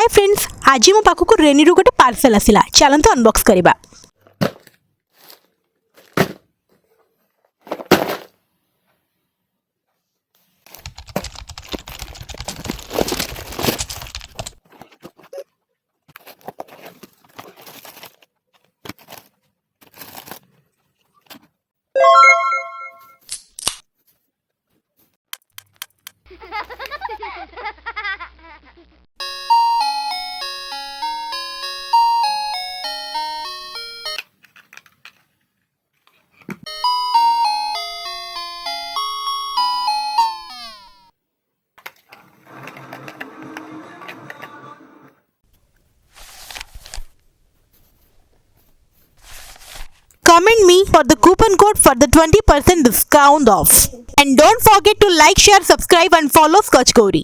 Hi friends, आज मो पाखक रेनी रू गोटे पार्सल आसिला। चलंतु अनबॉक्स करिबा। Comment me for the coupon code for the 20% discount off. And don't forget to like, share, subscribe and follow Scotch Gauri.